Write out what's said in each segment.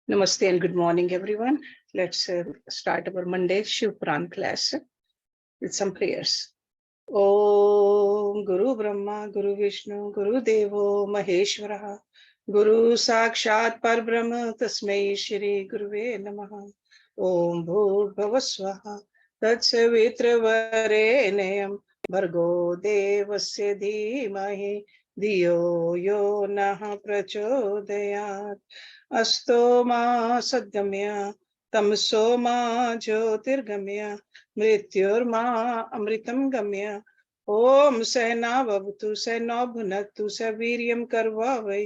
Namaste and good morning, everyone. Let's start our Monday Shiv Puran class with some prayers. Om Guru Brahma, Guru Vishnu, Guru Devo Maheshwara, Guru Sakshat Parbrahma, Tasmai Shri Guruve Namaha. Om Bhurbhuva Swaha, Tatsavitra Varenayam, Bhargo Devasya Dhimahi, Dhiyo Yo Naha Prachodayat. अस्तो मा सद्गम्य तमसो मा ज्योतिर्गम्य मृत्युर्मा अमृतं गम्य ओम सहना भवतु सहनौ भुनक्तु सवीर्यं कर्वावै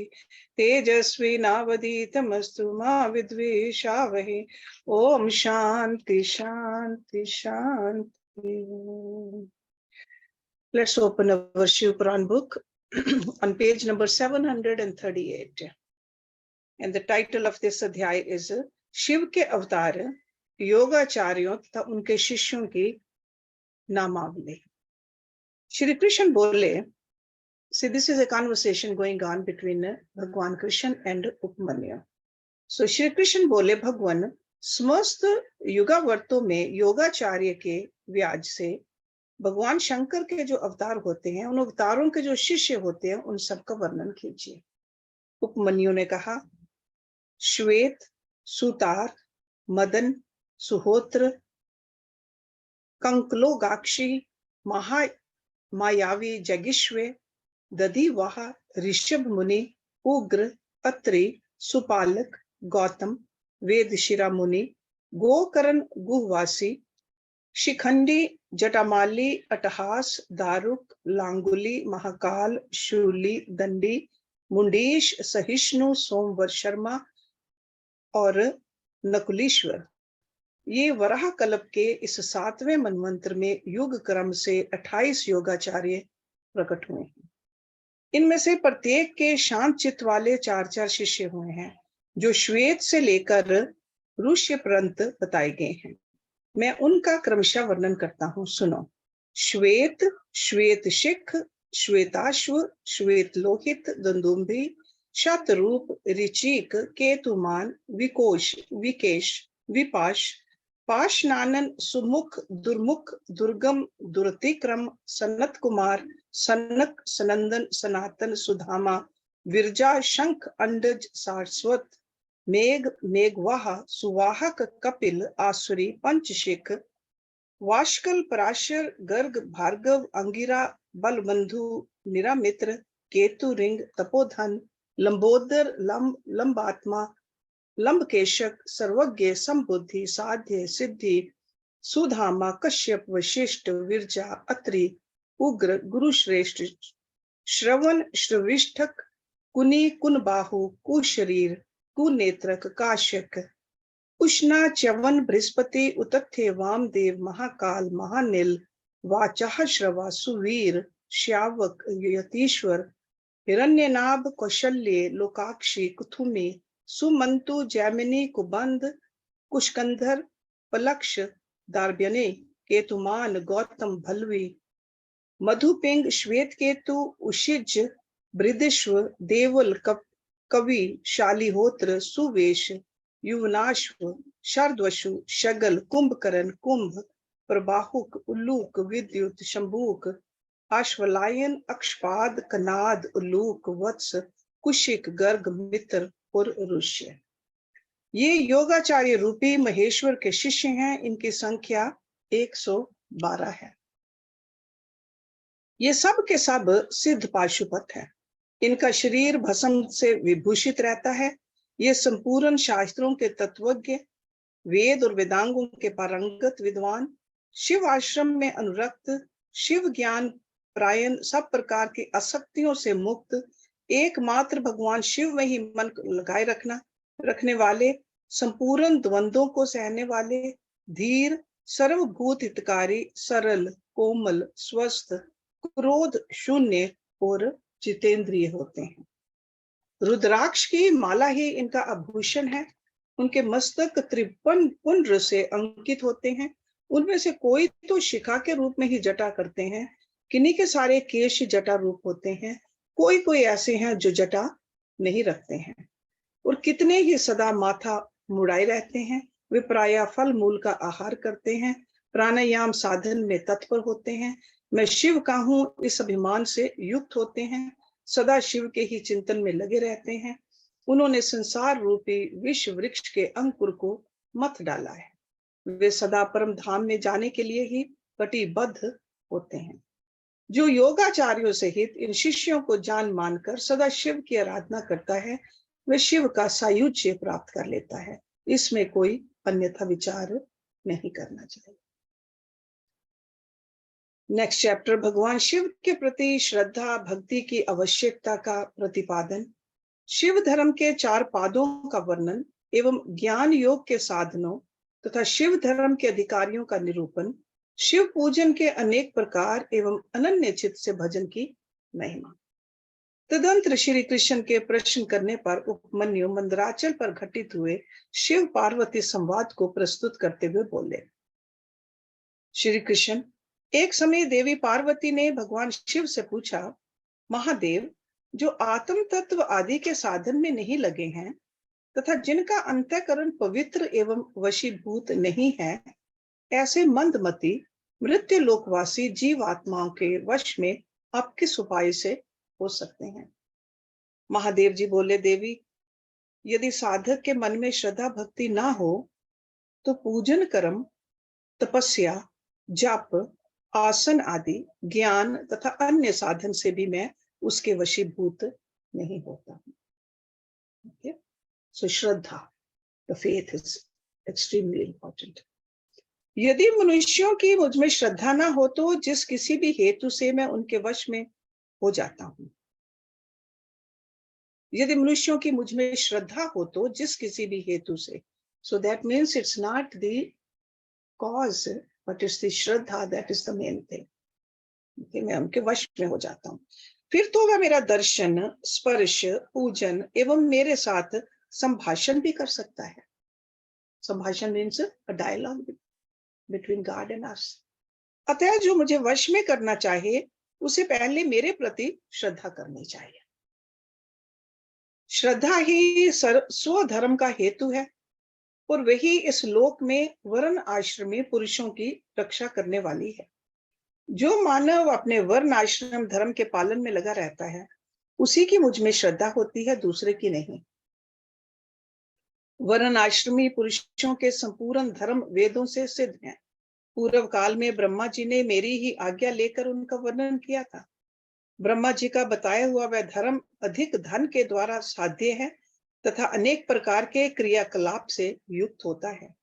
तेजस्वी नावधीतमस्तु मा विद्विषावहै ओम शांति शांति शांति. Let's open our Shiv Puran book on page number 738. And the title of this adhyay is Shiv के अवतार योगाचार्यों तथा उनके शिष्यों की नामावली. Shri Krishna बोले, see, this is a conversation going on between Bhagwan Krishna and Upmanyu. So Shri Krishna बोले, भगवान समस्त युगावर्तों में योगाचार्य के व्याज से भगवान शंकर के जो अवतार होते हैं, उन अवतारों के जो शिष्य होते हैं, उन सबका वर्णन कीजिए. उपमन्यु ने कहा, श्वेत, सुतार, मदन, सुहोत्र, कंकलोगाक्षी, मायावी जगिष्वे, दधिवाह, ऋषभ मुनि, उग्र, अत्रि, सुपालक, गौतम, वेदशिरा मुनि, गोकर्ण गुहवासी, शिखंडी, जटामाली, अटहास, दारुक, लांगुली, महाकाल, शूली, दंडी, मुंडीश, सहिष्णु, सोमवर शर्मा और नकुलीश्वर. ये वराह कल्प के इस 7वें मनवंतर में युग क्रम से 28 योगाचार्य प्रकट हुए हैं. इनमें से प्रत्येक के शांत चित्त वाले 4-4 शिष्य हुए हैं, जो श्वेत से लेकर ऋष्य पर्यंत बताए गए हैं. मैं उनका क्रमशः वर्णन करता हूं, सुनो. श्वेत, श्वेत शिख, श्वेताश्व, श्वेत लोहित, दंदुम्भी, शतरूप, ऋचिक, केतुमान, विकोश, विकेश, विपाश, पाशनानन, सुमुख, दुर्मुख, दुर्गम, दुरतिक्रम, सनत कुमार, सनक, सनंदन, सनातन, सुधामा, विरजा, शंख, अंडज, सारस्वत, मेघ, मेघवाह, सुवाहक, कपिल, आसुरी, पंचशिख, वाष्कल, पराशर, गर्ग, भार्गव, अंगिरा, बलबंधु, निरामित्र, केतु, रिंग, तपोधन, लंबोदर, लंबात्मा, लंबकेशक, सर्वज्ञ, संबुद्धि, साध्य, सिद्धि, सुधामा, कश्यप, वशिष्ठ, विरजा, अत्रि, उग्र, गुरुश्रेष्ठ, श्रवण, श्रविष्ठक, कुनी, कुनबाहु, कुशरीर, कुनेत्रक, काश्यक, उष्णा, च्यवन, बृहस्पति, उतथ्य, वामदेव, महाकाल, महानिल, वाचाह, श्रवा, सुवीर, श्यावक, यतीश्वर, हिरण्यनाभ, कौशल्य, लोकाक्षी, कुथुमी, सुमंतु, जैमिनी, कुबंध, कुशकंधर, पलक्ष, दार्भ्यने, केतुमान, गौतम, भल्वी, मधुपिंग, श्वेत केतु, उशिज, बृदिश्व, देवल, कवि, शालिहोत्र, सुवेश, युवनाश्व, शर्दवशु, शगल, कुंभकर्ण, कुंभ, प्रबाहुक, उल्लूक, विद्युत, शंभूक, अश्वलायन, अक्षपाद, कनाद, उल्लूक, वत्स, कुशिक, गर्ग, मित्र और ऋष्य. ये योगाचार्य रूपी महेश्वर के शिष्य हैं. इनकी संख्या 112 है. ये सब के सब सिद्ध पाशुपत है. इनका शरीर भस्म से विभूषित रहता है. ये संपूर्ण शास्त्रों के तत्वज्ञ, वेद और वेदांगों के पारंगत विद्वान, शिव आश्रम में अनुरक्त, शिव ज्ञान प्रायण, सब प्रकार की आसक्तियों से मुक्त, एकमात्र भगवान शिव में ही मन लगाए रखने वाले, संपूर्ण द्वंद्वों को सहने वाले, धीर, सर्वभूत हितकारी, सरल, कोमल, स्वस्थ, क्रोध शून्य और जितेंद्रिय होते हैं. रुद्राक्ष की माला ही इनका आभूषण है. उनके मस्तक 53 पुंड्र से अंकित होते हैं. उनमें से कोई तो शिखा के रूप में ही जटा करते हैं, किन्हीं के सारे केश जटा रूप होते हैं, कोई कोई ऐसे हैं जो जटा नहीं रखते हैं, और कितने ही सदा माथा मुड़ाए रहते हैं। वे प्रायः फल मूल का आहार करते हैं, प्राणायाम साधन में तत्पर होते हैं। मैं शिव का हूं इस अभिमान से युक्त होते हैं, सदा शिव के ही चिंतन में लगे रहते हैं। उन्होंने संसार रूपी विश्व वृक्ष के अंकुर को मत डाला है। वे सदा परम धाम में जाने के लिए ही कटिबद्ध होते हैं। जो योगाचार्यों सहित इन शिष्यों को जान मानकर सदा शिव की आराधना करता है, वह शिव का सायुज्य प्राप्त कर लेता है। इसमें कोई अन्यथा विचार नहीं करना चाहिए। नेक्स्ट चैप्टर, भगवान शिव के प्रति श्रद्धा भक्ति की आवश्यकता का प्रतिपादन। शिव धर्म के 4 पादों का वर्णन एवं ज्ञान योग के साधनों तथा शिव धर्म के अधिकारियों का निरूपण, शिव पूजन के अनेक प्रकार एवं अनन्य चित्त से भजन की महिमा। तदंतर श्री कृष्ण के प्रश्न करने पर उपमन्यु मंदराचल पर घटित हुए शिव पार्वती संवाद को प्रस्तुत करते हुए बोले। श्री कृष्ण, एक समय देवी पार्वती ने भगवान शिव से पूछा, महादेव, जो आत्म तत्व आदि के साधन में नहीं लगे हैं तथा जिनका अंतःकरण पवित्र एवं वशीभूत नहीं है, ऐसे मंदमती मृत्यु लोकवासी जीवात्माओं के वश में आप किस उपाय से हो सकते हैं? महादेव जी बोले, देवी, यदि साधक के मन में श्रद्धा भक्ति ना हो तो पूजन कर्म, तपस्या, जप, आसन आदि ज्ञान तथा अन्य साधन से भी मैं उसके वशीभूत नहीं होता। Okay? So Shraddha, the faith is extremely important. यदि मनुष्यों की मुझ में श्रद्धा ना हो तो जिस किसी भी हेतु से मैं उनके वश में हो जाता हूं। यदि मनुष्यों की मुझ में श्रद्धा हो तो जिस किसी भी हेतु से, so that means it's not the cause but it's the Shraddha that is the main thing. मैं उनके वश में हो जाता हूँ। फिर तो वह मेरा दर्शन, स्पर्श, पूजन एवं मेरे साथ संभाषण भी कर सकता है। संभाषण means a dialogue between God and us. अतः जो मुझे वश में करना चाहे उसे पहले मेरे प्रति श्रद्धा करनी चाहिए। श्रद्धा ही स्वधर्म का हेतु है और वही इस लोक में वर्ण आश्रमी पुरुषों की रक्षा करने वाली है। जो मानव अपने वर्ण आश्रम धर्म के पालन में लगा रहता है, उसी की मुझ में श्रद्धा होती है, दूसरे की नहीं। वर्ण आश्रमी पुरुषों के संपूर्ण धर्म वेदों से सिद्ध हैं। पूर्व काल में ब्रह्मा जी ने मेरी ही आज्ञा लेकर उनका वर्णन किया था। ब्रह्मा जी का बताया हुआ वह धर्म अधिक धन के द्वारा साध्य है तथा अनेक प्रकार के क्रियाकलाप से युक्त होता है।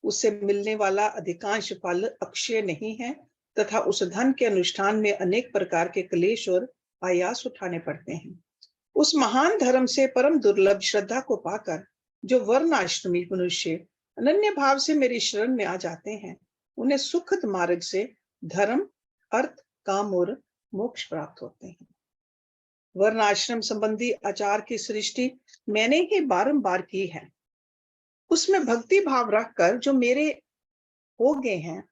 उससे मिलने वाला अधिकांश फल अक्षय नहीं है तथा उस धन के अनुष्ठान में अनेक प्रकार के क्लेश और आयास उठाने पड़ते हैं। उस महान धर्म से परम दुर्लभ श्रद्धा को पाकर जो वर्णाश्रमी मनुष्य अनन्य भाव से मेरी शरण में आ जाते हैं, उन्हें सुखद मार्ग से धर्म, अर्थ, काम और मोक्ष प्राप्त होते हैं। वर्ण आश्रम संबंधी आचार की सृष्टि मैंने ही बारंबार की है। उसमें भक्ति भाव रखकर जो मेरे हो गए हैं,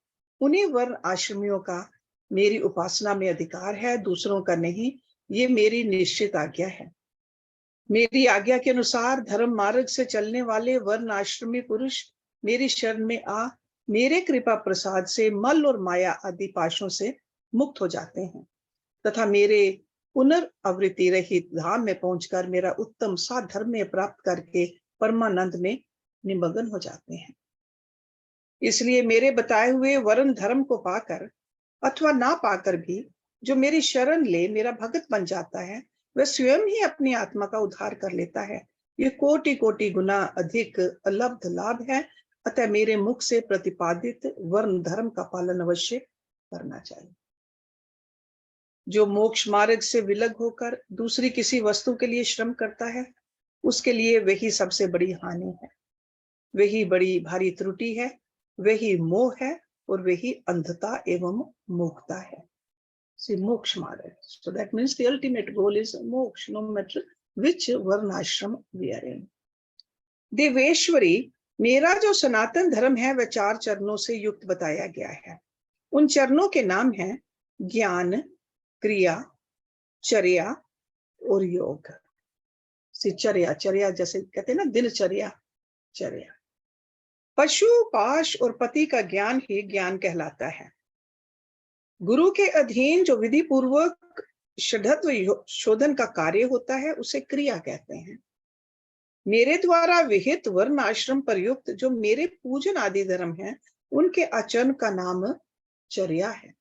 उन्हीं वर्ण आश्रमियों का मेरी उपासना में अधिकार है, दूसरों का नहीं। ये मेरी निश्चित आज्ञा है। मेरी आज्ञा के अनुसार धर्म मार्ग से चलने वाले वर्ण आश्रमी पुरुष मेरी शरण में आ मेरे कृपा प्रसाद से मल और माया आदि पाशों से मुक्त हो जाते हैं तथा मेरे पुनर्वृत्ति रहित धाम में पहुंचकर मेरा उत्तम साधर्म में प्राप्त करके परमानंद में निमग्न हो जाते हैं। इसलिए मेरे बताए हुए वर्ण धर्म को पाकर अथवा ना पाकर भी जो मेरी शरण ले मेरा भगत बन जाता है, वह स्वयं ही अपनी आत्मा का उद्धार कर लेता है। ये कोटि कोटि गुना अधिक अलब्ध लाभ है। अतः मेरे मुख से प्रतिपादित वर्ण धर्म का पालन अवश्य करना चाहिए। जो मोक्ष मार्ग से विलग होकर दूसरी किसी वस्तु के लिए श्रम करता है, उसके लिए वही सबसे बड़ी हानि है, वही बड़ी भारी त्रुटि है, वही मोह है और वही अंधता एवं मूर्खता है। See, मोक्ष मार्ग. So that means the ultimate goal is moksha, no matter which varnashram we are in. Deveshwari, मेरा जो सनातन धर्म है वह 4 चरणों से युक्त बताया गया है। उन चरणों के नाम हैं ज्ञान, क्रिया, चर्या और योग। चर्या, चर्या जैसे कहते हैं ना दिनचर्या, चर्या। पशु पाश और पति का ज्ञान ही ज्ञान कहलाता है। गुरु के अधीन जो विधि पूर्वक षड्धत्व शोधन का कार्य होता है उसे क्रिया कहते हैं। मेरे द्वारा विहित वर्ण आश्रम पर युक्त जो मेरे पूजन आदि धर्म हैं, उनके आचरण का नाम चर्या है।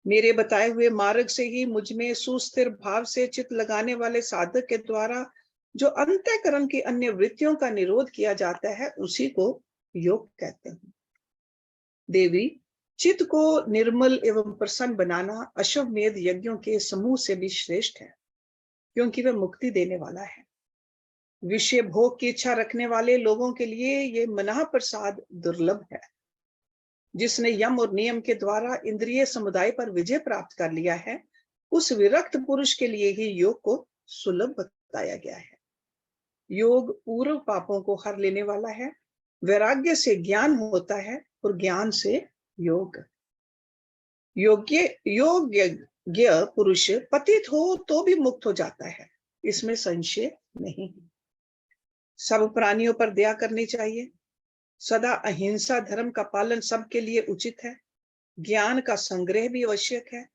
मेरे बताए हुए मार्ग से ही मुझ में सुस्थिर भाव से चित लगाने वाले साधक के द्वारा जो अंतःकरण की अन्य वृत्तियों का निरोध किया जाता है, उसी को योग कहते हैं। देवी, चित्त को निर्मल एवं प्रसन्न बनाना अश्वमेध यज्ञों के समूह से भी श्रेष्ठ है, क्योंकि वह मुक्ति देने वाला है। विषय भोग की इच्छा रखने वाले लोगों के लिए ये मना प्रसाद दुर्लभ है। जिसने यम और नियम के द्वारा इंद्रिय समुदाय पर विजय प्राप्त कर लिया है, उस विरक्त पुरुष के लिए ही योग को सुलभ बताया गया है। योग पूर्व पापों को हर लेने वाला है। वैराग्य से ज्ञान होता है और ज्ञान से योग। योग्य पुरुष पतित हो तो भी मुक्त हो जाता है, इसमें संशय नहीं है। सब प्राणियों पर दया करनी चाहिए। सदा अहिंसा धर्म का पालन सबके लिए उचित है। ज्ञान का संग्रह भी आवश्यक है।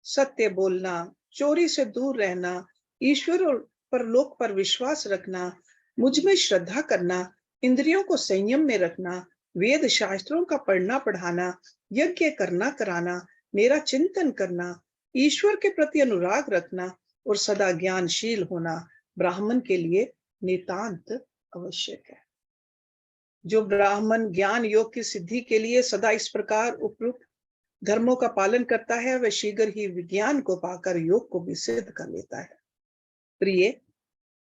सत्य बोलना, चोरी से दूर रहना, ईश्वर और परलोक पर विश्वास रखना, मुझ में श्रद्धा करना, इंद्रियों को संयम में रखना, वेद शास्त्रों का पढ़ना पढ़ाना, यज्ञ करना कराना, मेरा चिंतन करना, ईश्वर के प्रति अनुराग रखना और सदा ज्ञानशील होना ब्राह्मण के लिए नितांत आवश्यक है। जो ब्राह्मण ज्ञान योग की सिद्धि के लिए सदा इस प्रकार उपयुक्त धर्मों का पालन करता है, वह शीघ्र ही विज्ञान को पाकर योग को भी सिद्ध कर लेता है। प्रिय,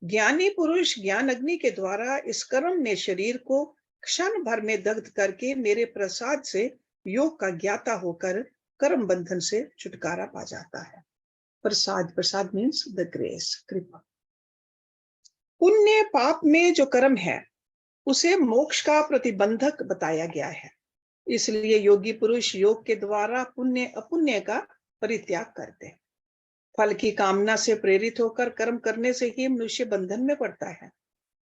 ज्ञानी पुरुष ज्ञान अग्नि के द्वारा इस कर्म में शरीर को क्षण भर में दग्ध करके मेरे प्रसाद से योग का ज्ञाता होकर कर्म बंधन से छुटकारा पा जाता है। प्रसाद मीन्स द ग्रेस, कृपा। पुण्य पाप में जो कर्म है उसे मोक्ष का प्रतिबंधक बताया गया है। इसलिए योगी पुरुष योग के द्वारा पुण्य अपुण्य का परित्याग करते हैं। फल की कामना से प्रेरित होकर कर्म करने से ही मनुष्य बंधन में पड़ता है,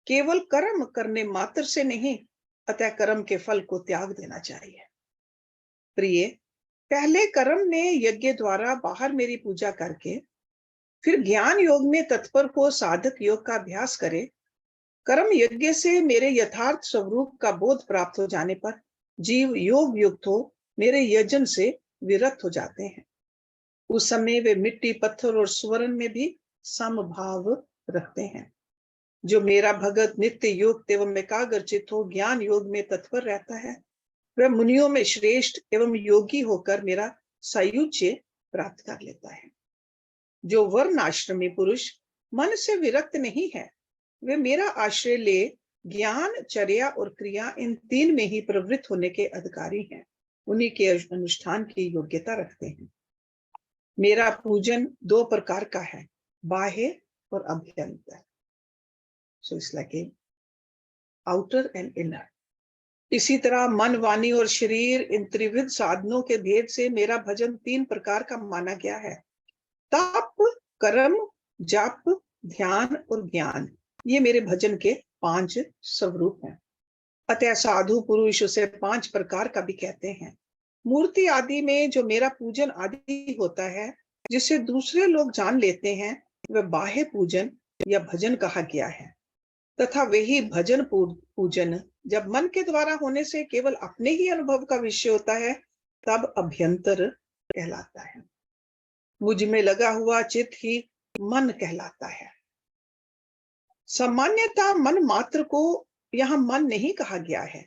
केवल कर्म करने मात्र से नहीं। अतः कर्म के फल को त्याग देना चाहिए। प्रिय, पहले कर्म में यज्ञ द्वारा बाहर मेरी पूजा करके फिर ज्ञान योग में तत्पर हो साधक योग का अभ्यास करे। कर्म यज्ञ से मेरे यथार्थ स्वरूप का बोध प्राप्त हो जाने पर जीव योग युक्त हो मेरे यजन से विरत हो जाते हैं। उस समय वे मिट्टी, पत्थर और स्वर्ण में भी समभाव रखते हैं। जो मेरा भगत नित्य युक्त एवं एकाग्रचित हो ज्ञान योग में तत्पर रहता है, वह मुनियों में श्रेष्ठ एवं योगी होकर मेरा सायुज्य प्राप्त कर लेता है। जो वर्ण आश्रमी पुरुष मन से विरक्त नहीं है, वे मेरा आश्रय ले ज्ञान, चर्या और क्रिया इन तीन में ही प्रवृत्त होने के अधिकारी हैं। उन्हीं के अनुष्ठान की योग्यता रखते हैं। मेरा पूजन दो प्रकार का है, बाह्य और अभ्यंतर। So it's like outer and inner. इसी तरह मन, वाणी और शरीर, इन त्रिविध साधनों के भेद से मेरा भजन तीन प्रकार का माना गया है। तप, कर्म, जप, ध्यान और ज्ञान, ये मेरे भजन के 5 स्वरूप हैं। अतः साधु पुरुष उसे 5 प्रकार का भी कहते हैं। मूर्ति आदि में जो मेरा पूजन आदि होता है, जिसे दूसरे लोग जान लेते हैं, वह बाह्य पूजन या भजन कहा गया है। तथा वही भजन पूजन जब मन के द्वारा होने से केवल अपने ही अनुभव का विषय होता है, तब अभ्यंतर कहलाता है। मुझ में लगा हुआ चित्त ही मन कहलाता है। सामान्यतः मन मात्र को यहाँ मन नहीं कहा गया है।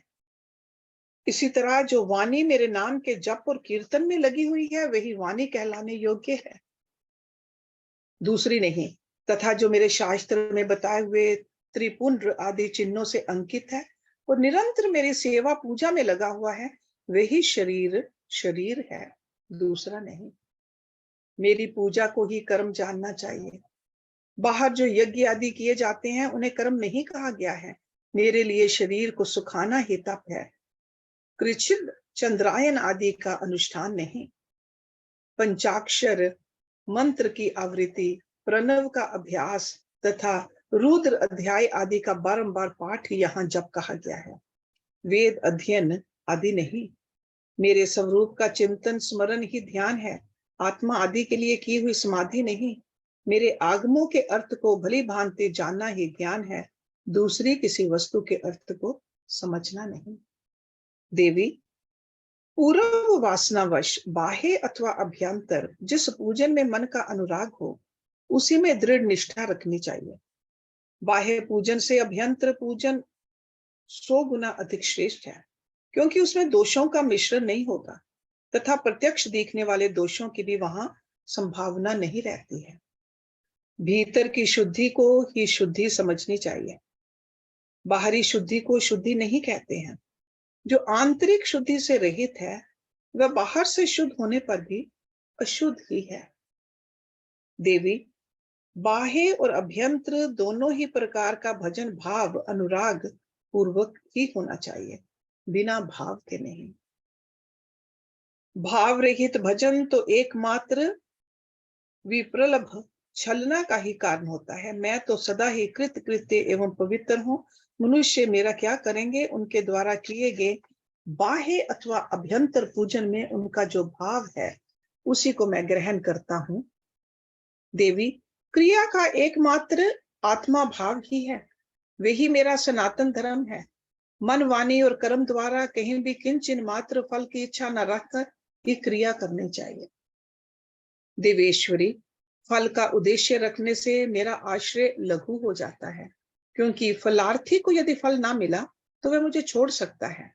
इसी तरह जो वाणी मेरे नाम के जप और कीर्तन में लगी हुई है, वही वाणी कहलाने योग्य है, दूसरी नहीं। तथा जो मेरे शास्त्र में बताए हुए त्रिपुंड्र आदि चिन्हों से अंकित है और निरंतर मेरी सेवा पूजा में लगा हुआ है, वही शरीर है, दूसरा नहीं। मेरी पूजा को ही कर्म जानना चाहिए। बाहर जो यज्ञ आदि किए जाते हैं, उन्हें कर्म नहीं कहा गया है। मेरे लिए शरीर को सुखाना ही तप है, कृच्छिद चंद्रायन आदि का अनुष्ठान नहीं। पंचाक्षर मंत्र की आवृत्ति, प्रणव का अभ्यास तथा रुद्र अध्याय आदि का बारंबार पाठ ही यहाँ जप कहा गया है। वेद अध्ययन आदि नहीं। मेरे स्वरूप का चिंतन स्मरण ही ध्यान है, आत्मा आदि के लिए की हुई समाधि नहीं। मेरे आगमों के अर्थ को भली भांति जानना ही ज्ञान है, दूसरी किसी वस्तु के अर्थ को समझना नहीं। देवी, पूर्व वासनावश बाह्य अथवा अभ्यंतर जिस पूजन में मन का अनुराग हो, उसी में दृढ़ निष्ठा रखनी चाहिए। बाह्य पूजन से अभ्यंतर पूजन 100 गुना अधिक श्रेष्ठ है, क्योंकि उसमें दोषों का मिश्रण नहीं होगा तथा प्रत्यक्ष दिखने वाले दोषों की भी वहां संभावना नहीं रहती है। भीतर की शुद्धि को ही शुद्धि समझनी चाहिए, बाहरी शुद्धि को शुद्धि नहीं कहते हैं। जो आंतरिक शुद्धि से रहित है, वह बाहर से शुद्ध होने पर भी अशुद्ध ही है। देवी, बाह्य और अभ्यंतर दोनों ही प्रकार का भजन भाव अनुराग पूर्वक ही होना चाहिए, बिना भाव के नहीं। भाव रहित भजन तो एकमात्र विप्रलभ छलना का ही कारण होता है। मैं तो सदा ही कृत कृत्य एवं पवित्र हूँ, मनुष्य मेरा क्या करेंगे? उनके द्वारा किए गए बाह्य अथवा अभ्यंतर पूजन में उनका जो भाव है, उसी को मैं ग्रहण करता हूँ। देवी, क्रिया का एकमात्र आत्मा भाव ही है, वही मेरा सनातन धर्म है। मन, वाणी और कर्म द्वारा कहीं भी किंचन मात्र फल की इच्छा न रखकर ये क्रिया करनी चाहिए। देवेश्वरी, फल का उद्देश्य रखने से मेरा आश्रय लघु हो जाता है, क्योंकि फलार्थी को यदि फल ना मिला तो वह मुझे छोड़ सकता है।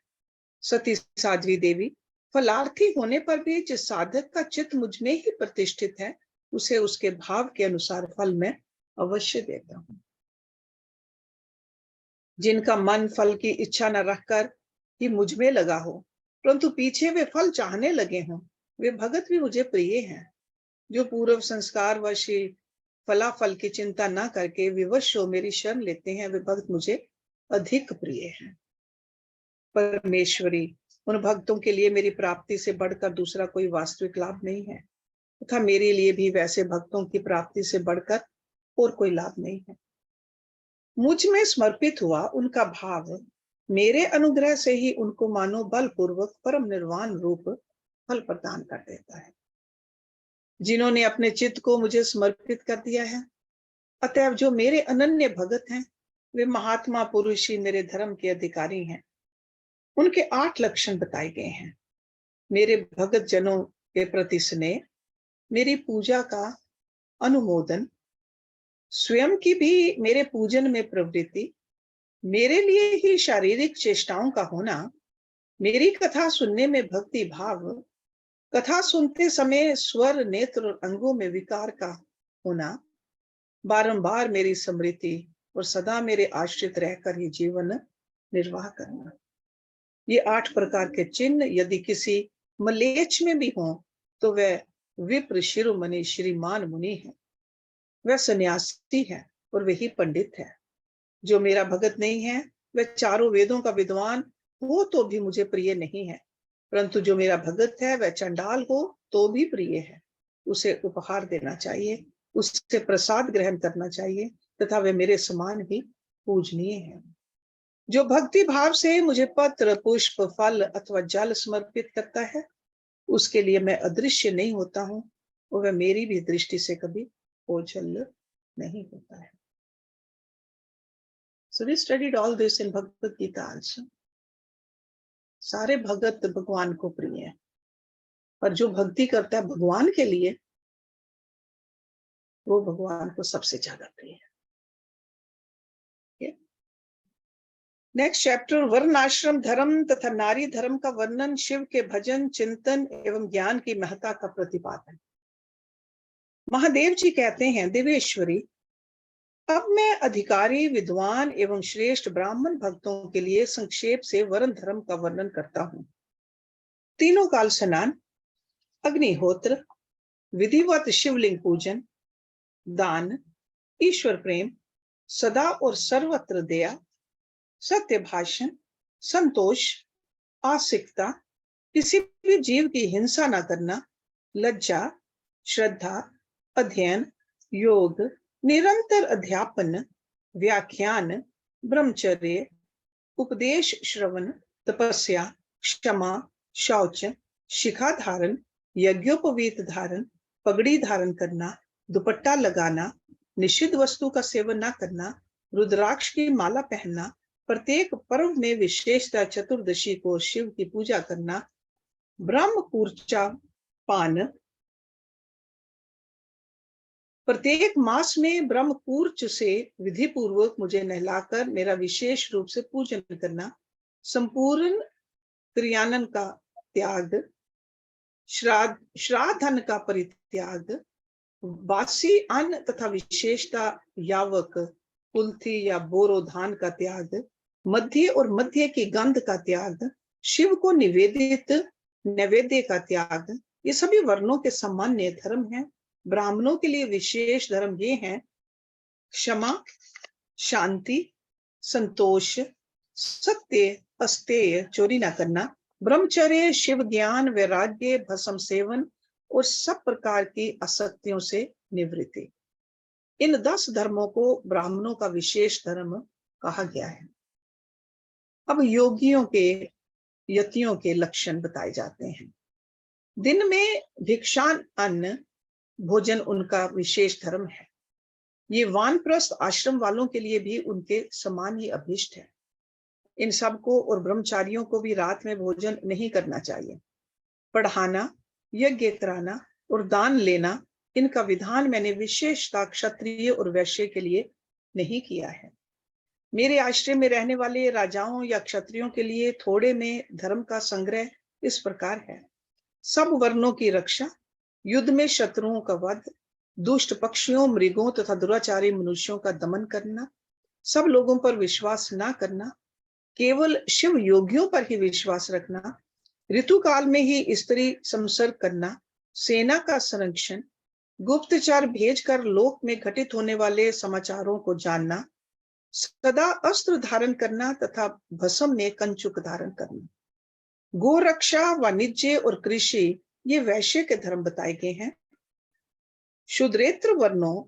सती साध्वी देवी, फलार्थी होने पर भी जिस साधक का चित्त मुझ में ही प्रतिष्ठित है, उसे उसके भाव के अनुसार फल मैं अवश्य देता हूं। जिनका मन फल की इच्छा न रखकर ही मुझ में लगा हो, परंतु पीछे वे फल चाहने लगे हों, वे भगत भी मुझे प्रिय हैं। जो पूर्व संस्कार वश फलाफल की चिंता न करके विवश हो मेरी शरण लेते हैं, वे भक्त मुझे अधिक प्रिय हैं। परमेश्वरी, उन भक्तों के लिए मेरी प्राप्ति से बढ़कर दूसरा कोई वास्तविक लाभ नहीं है, तथा मेरे लिए भी वैसे भक्तों की प्राप्ति से बढ़कर और कोई लाभ नहीं है। मुझ में समर्पित हुआ उनका भाव मेरे अनुग्रह से ही उनको मानो बलपूर्वक परम निर्वाण रूप फल प्रदान कर देता है। जिन्होंने अपने चित्त को मुझे समर्पित कर दिया है, अतएव जो मेरे अनन्य भगत हैं, वे महात्मा पुरुष ही मेरे धर्म के अधिकारी हैं। उनके 8 लक्षण बताए गए हैं। मेरे भगत जनों के प्रति स्नेह, मेरी पूजा का अनुमोदन, स्वयं की भी मेरे पूजन में प्रवृत्ति, मेरे लिए ही शारीरिक चेष्टाओं का होना, मेरी कथा सुनने में भक्ति भाव, कथा सुनते समय स्वर, नेत्र और अंगों में विकार का होना, बारंबार मेरी स्मृति और सदा मेरे आश्रित रहकर ही जीवन निर्वाह करना। ये 8 प्रकार के चिन्ह यदि किसी मलेच्छ में भी हों, तो वह विप्र शिरोमणि श्रीमान मुनि है, वह सन्यासी है और वही पंडित है। जो मेरा भगत नहीं है, वह चारों वेदों का विद्वान हो तो भी मुझे प्रिय नहीं है, परंतु जो मेरा भगत है वह चंडाल हो तो भी प्रिय है। उसे उपहार देना चाहिए, उससे प्रसाद ग्रहण करना चाहिए, तथा वह मेरे समान ही पूजनीय है। जो भक्ति भाव से मुझे पत्र, पुष्प, फल अथवा जल समर्पित करता है, उसके लिए मैं अदृश्य नहीं होता हूं और वह मेरी भी दृष्टि से कभी ओझल नहीं होता है। So we studied all this in Bhagavad Gita also. सारे भगत भगवान को प्रिय है, पर जो भक्ति करता है भगवान के लिए, वो भगवान को सबसे ज्यादा प्रिय है। नेक्स्ट चैप्टर, वर्ण आश्रम धर्म तथा नारी धर्म का वर्णन, शिव के भजन, चिंतन एवं ज्ञान की महत्ता का प्रतिपादन। महादेव जी कहते हैं, देवेश्वरी, अब मैं अधिकारी, विद्वान एवं श्रेष्ठ ब्राह्मण भक्तों के लिए संक्षेप से वर्ण धर्म का वर्णन करता हूं। तीनों काल स्नान, अग्निहोत्र, विधिवत शिवलिंग पूजन, दान, ईश्वर प्रेम, सदा और सर्वत्र दया, सत्य भाषण, संतोष, आसिकता, किसी भी जीव की हिंसा न करना, लज्जा, श्रद्धा, अध्ययन, योग, निरंतर अध्यापन, व्याख्यान, ब्रह्मचर्य, उपदेश श्रवण, तपस्या, क्षमा, शौच, शिखा धारण, यज्ञोपवीत धारण, पगड़ी धारण करना, दुपट्टा लगाना, निषिद्ध वस्तु का सेवन न करना, रुद्राक्ष की माला पहनना, प्रत्येक पर्व में विशेषतः चतुर्दशी को शिव की पूजा करना, ब्रह्म कूर्चा पान, प्रत्येक मास में ब्रह्म कूर्च से विधि पूर्वक मुझे नहलाकर मेरा विशेष रूप से पूजन करना, संपूर्ण क्रियानन का त्याग, श्राद्धन का परित्याग, बासी अन्न तथा विशेषता यावक, कुल्थी या बोरो धान का त्याग, मध्य और मध्य की गंध का त्याग, शिव को निवेदित नैवेद्य का त्याग, ये सभी वर्णों के सामान्य धर्म हैं। ब्राह्मणों के लिए विशेष धर्म ये हैं: क्षमा, शांति, संतोष, सत्य, अस्तेय, चोरी न करना, ब्रह्मचर्य, शिव ज्ञान, वैराग्य, भस्म सेवन और सब प्रकार की आसक्तियों से निवृत्ति। इन 10 धर्मों को ब्राह्मणों का विशेष धर्म कहा गया है। अब योगियों के, यतियों के लक्षण बताए जाते हैं। दिन में भिक्षान अन्न भोजन उनका विशेष धर्म है। ये वानप्रस्थ आश्रम वालों के लिए भी उनके समान ही अभिष्ट है। इन सबको और ब्रह्मचारियों को भी रात में भोजन नहीं करना चाहिए। पढ़ाना, यज्ञ कराना और दान लेना, इनका विधान मैंने विशेषता क्षत्रिय और वैश्य के लिए नहीं किया है। मेरे आश्रय में रहने वाले राजाओं या क्षत्रियों के लिए थोड़े में धर्म का संग्रह इस प्रकार है: सब वर्णों की रक्षा, युद्ध में शत्रुओं का वध, दुष्ट पक्षियों, मृगों तथा दुराचारी मनुष्यों का दमन करना, सब लोगों पर विश्वास न करना, केवल शिव योगियों पर ही विश्वास रखना, ऋतु काल में ही स्त्री संसर्ग करना, सेना का संरक्षण, गुप्तचर भेजकर लोक में घटित होने वाले समाचारों को जानना, सदा अस्त्र धारण करना तथा भस्म में कंचुक धारण करना। गोरक्षा, वाणिज्य और कृषि ये वैश्य के धर्म बताए गए हैं। शूद्रेतर वर्णों,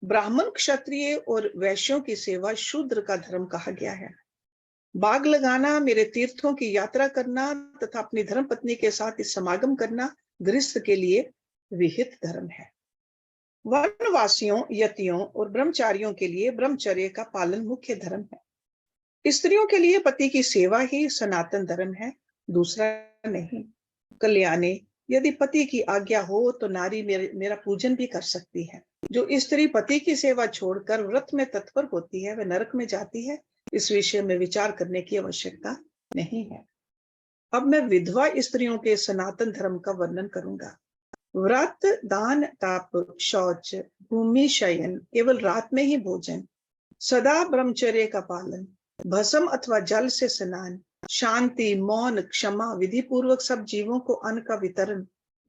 ब्राह्मण, क्षत्रिय और वैश्यों की सेवा शूद्र का धर्म कहा गया है। बाग लगाना, मेरे तीर्थों की यात्रा करना तथा अपनी धर्म पत्नी के साथ इस समागम करना गृहस्थ के लिए विहित धर्म है। वनवासियों, यतियों और ब्रह्मचारियों के लिए ब्रह्मचर्य का पालन मुख्य धर्म है। स्त्रियों के लिए पति की सेवा ही सनातन धर्म है, दूसरा नहीं। कल्याणे, यदि पति की आज्ञा हो तो नारी मेरा पूजन भी कर सकती है। जो स्त्री पति की सेवा छोड़कर व्रत में तत्पर होती है वह नरक में जाती है। इस विषय में विचार करने की आवश्यकता नहीं है। अब मैं विधवा स्त्रियों के सनातन धर्म का वर्णन करूंगा। व्रत, दान, ताप, शौच, भूमि शयन, केवल रात में ही भोजन, सदा ब्रह्मचर्य का पालन, भस्म अथवा जल से स्नान, शांति, मौन, क्षमा, विधि पूर्वक सब जीवों को अन्न का वितरण,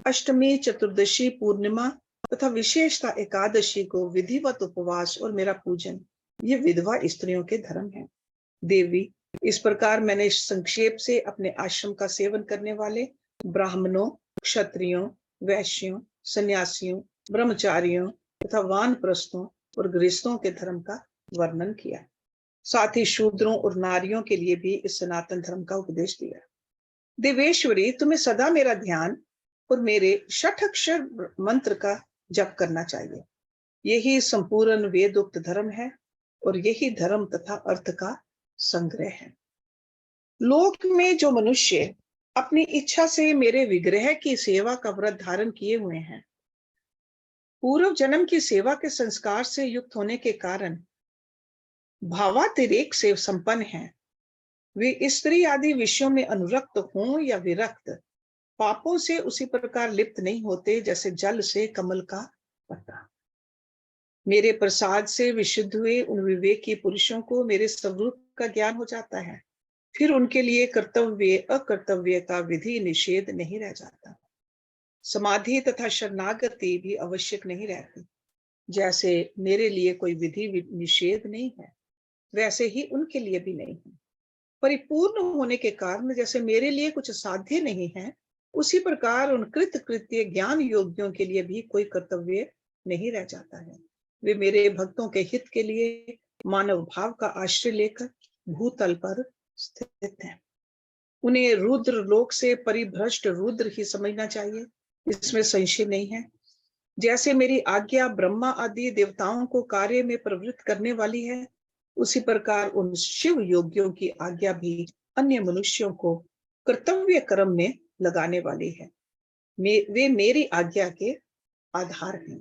अष्टमी, चतुर्दशी, पूर्णिमा तथा विशेषता एकादशी को विधिवत उपवास और मेरा पूजन, ये विधवा स्त्रियों के धर्म है। देवी, इस प्रकार मैंने संक्षेप से अपने आश्रम का सेवन करने वाले ब्राह्मणों, क्षत्रियों, वैश्यों, सन्यासियों, ब्रह्मचारियों तथा वानप्रस्थों और गृहस्थों के धर्म का वर्णन किया। साथ ही शूद्रों और नारियों के लिए भी इस सनातन धर्म का उपदेश दिया। देवेश्वरी, तुम्हें सदा मेरा ध्यान और मेरे षट्अक्षर मंत्र का जप करना चाहिए। यही संपूर्ण वेदोक्त धर्म है और यही धर्म तथा अर्थ का संग्रह है। लोक में जो मनुष्य अपनी इच्छा से मेरे विग्रह की सेवा का व्रत धारण किए हुए हैं, पूर्व जन्म की सेवा के संस्कार से युक्त होने के कारण भावातिरेक से संपन्न हैं, वे स्त्री आदि विषयों में अनुरक्त हों या विरक्त, पापों से उसी प्रकार लिप्त नहीं होते जैसे जल से कमल का पत्ता। मेरे प्रसाद से विशुद्ध हुए उन विवेकी पुरुषों को मेरे स्वरूप का ज्ञान हो जाता है। फिर उनके लिए कर्तव्य अकर्तव्य का विधि निषेध नहीं रह जाता। समाधि तथा शरणागति भी आवश्यक नहीं रहती। जैसे मेरे लिए कोई विधि निषेध नहीं है, वैसे ही उनके लिए भी नहीं है। परिपूर्ण होने के कारण जैसे मेरे लिए कुछ साध्य नहीं है, उसी प्रकार उन कृत्य ज्ञान योगियों के लिए भी कोई कर्तव्य नहीं रह जाता है। वे मेरे भक्तों के हित के लिए मानव भाव का आश्रय लेकर भूतल पर स्थित हैं। उन्हें रुद्र लोक से परिभ्रष्ट रुद्र ही समझना चाहिए, इसमें संशय नहीं है। जैसे मेरी आज्ञा ब्रह्मा आदि देवताओं को कार्य में प्रवृत्त करने वाली है, उसी प्रकार उन शिव योगियों की आज्ञा भी अन्य मनुष्यों को कर्तव्य कर्म में लगाने वाली है। वे मेरी आज्ञा के आधार हैं।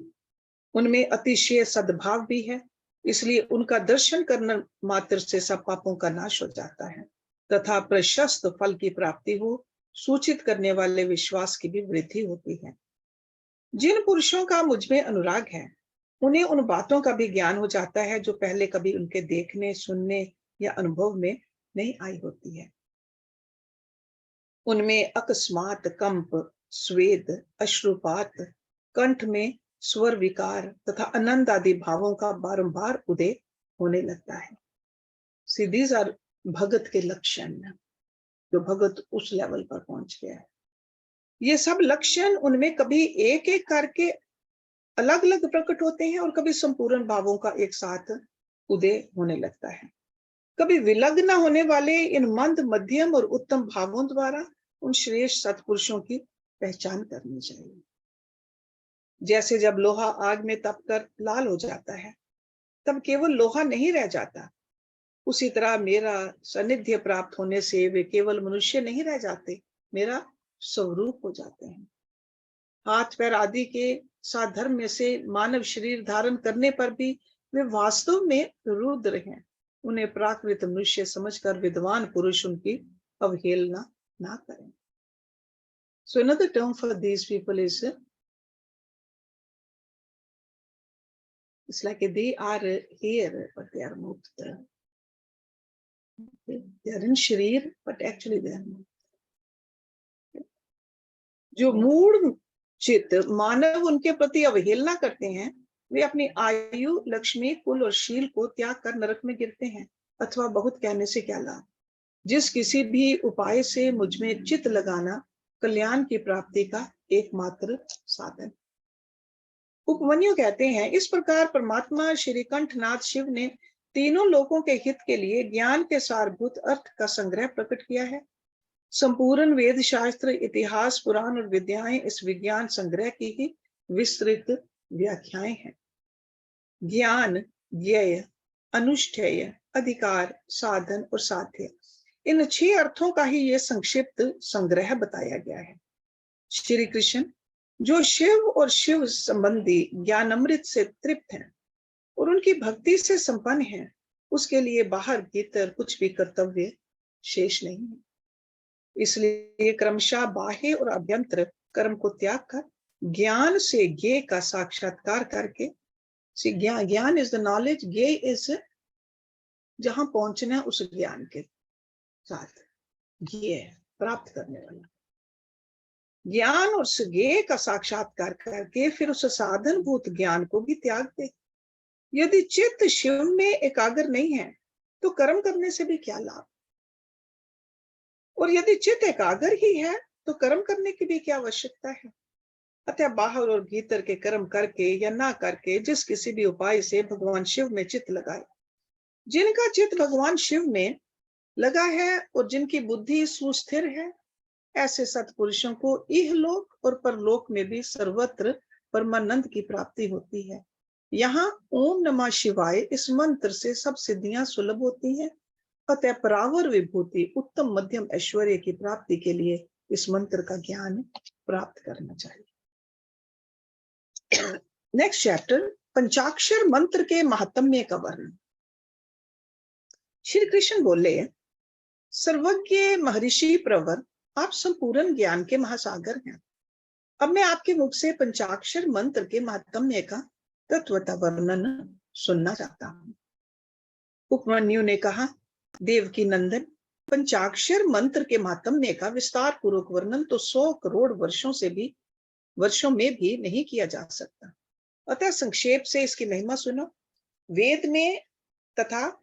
उनमें अतिशय सद्भाव भी है, इसलिए उनका दर्शन करने मात्र से सब पापों का नाश हो जाता है तथा प्रशस्त फल की प्राप्ति हो, सूचित करने वाले विश्वास की भी वृद्धि होती है। जिन पुरुषों का मुझ में अनुराग है, उन्हें उन बातों का भी ज्ञान हो जाता है जो पहले कभी उनके देखने, सुनने या अनुभव में नहीं आई होती है। उनमें अकस्मात कंप, स्वेद, अश्रुपात, कंठ में स्वर विकार तथा आनंद आदि भावों का बारंबार उदय होने लगता है। See, these are भगत के लक्षण, जो भगत उस लेवल पर पहुंच गया है। ये सब लक्षण उनमें कभी एक एक करके अलग अलग प्रकट होते हैं और कभी संपूर्ण भावों का एक साथ उदय होने लगता है। कभी विलग न होने वाले इन मंद, मध्यम और उत्तम भावों द्वारा उन श्रेष्ठ सत्पुरुषों की पहचान करनी चाहिए। जैसे जब लोहा आग में तपकर लाल हो जाता है, तब केवल लोहा नहीं रह जाता, उसी तरह मेरा सानिध्य प्राप्त होने से वे केवल मनुष्य नहीं रह जाते, मेरा स्वरूप हो जाते हैं। हाथ पैर आदि के साधर्म में से मानव शरीर धारण करने पर भी वे वास्तव में रुद्र हैं। उन्हें प्राकृत मनुष्य समझकर विद्वान पुरुष उनकी अवहेलना ना करें। So another term for these people is, it's like they are here but they are mukta. They are in शरीर but actually they are mukta. जो मूढ़ चित्त मानव उनके प्रति अवहेलना करते हैं, वे अपनी आयु, लक्ष्मी, कुल और शील को त्याग कर नरक में गिरते हैं। अथवा बहुत कहने से क्या लाभ। जिस किसी भी उपाय से मुझ में चित्त लगाना कल्याण की प्राप्ति का एकमात्र साधन। उपमन्यु कहते हैं, इस प्रकार परमात्मा श्री कंठनाथ शिव ने तीनों लोकों के हित के लिए ज्ञान के सारभूत अर्थ का संग्रह प्रकट किया है। संपूर्ण वेद शास्त्र, इतिहास, पुराण और विद्याएं इस विज्ञान संग्रह की ही विस्तृत व्याख्याएं हैं। ज्ञान, ज्ञेय, अनुष्ठेय, अधिकार, साधन और साध्य, इन 6 अर्थों का ही यह संक्षिप्त संग्रह बताया गया है। श्री कृष्ण जो शिव और शिव संबंधी ज्ञानामृत से तृप्त हैं और उनकी भक्ति से संपन्न हैं, उसके लिए बाहर भीतर कुछ भी कर्तव्य शेष नहीं है। इसलिए क्रमशः बाह्य और अभ्यंतर कर्म को त्याग कर ज्ञान से ज्ञेय का साक्षात्कार करके, ज्ञान इज द नॉलेज, ज्ञेय इज जहां पहुंचना उस ज्ञान के साथ, ज्ञेय प्राप्त करने वाला ज्ञान और ज्ञेय का साक्षात्कार करके फिर उस साधन भूत ज्ञान को भी त्याग दे। यदि चित्त शिव में एकाग्र नहीं है तो कर्म करने से भी क्या लाभ, और यदि चित्त एकाग्र ही है तो कर्म करने की भी क्या आवश्यकता है। अतः बाहर और भीतर के कर्म करके या ना करके जिस किसी भी उपाय से भगवान शिव में चित्त लगाए, जिनका चित्त भगवान शिव में लगा है और जिनकी बुद्धि सुस्थिर है, ऐसे सत्पुरुषों को इहलोक और परलोक में भी सर्वत्र परमानंद की प्राप्ति होती है। यहाँ ओम नमः शिवाय इस मंत्र से सब सिद्धियां सुलभ होती हैं। अतः परावर विभूति, उत्तम मध्यम ऐश्वर्य की प्राप्ति के लिए इस मंत्र का ज्ञान प्राप्त करना चाहिए। नेक्स्ट चैप्टर, पंचाक्षर मंत्र के महात्म्य का वर्णन। श्री कृष्ण बोले, सर्वज्ञ महर्षि प्रवर, आप संपूर्ण ज्ञान के महासागर हैं। अब मैं आपके मुख से पंचाक्षर मंत्र के महात्म्य का तत्वतः वर्णन सुनना चाहता हूं। उपमन्यु ने कहा, देवकी नंदन, पंचाक्षर मंत्र के महात्म्य का विस्तार पूर्वक वर्णन तो 100 करोड़ वर्षों में भी नहीं किया जा सकता। अतः संक्षेप से इसकी महिमा सुनो। वेद में तथा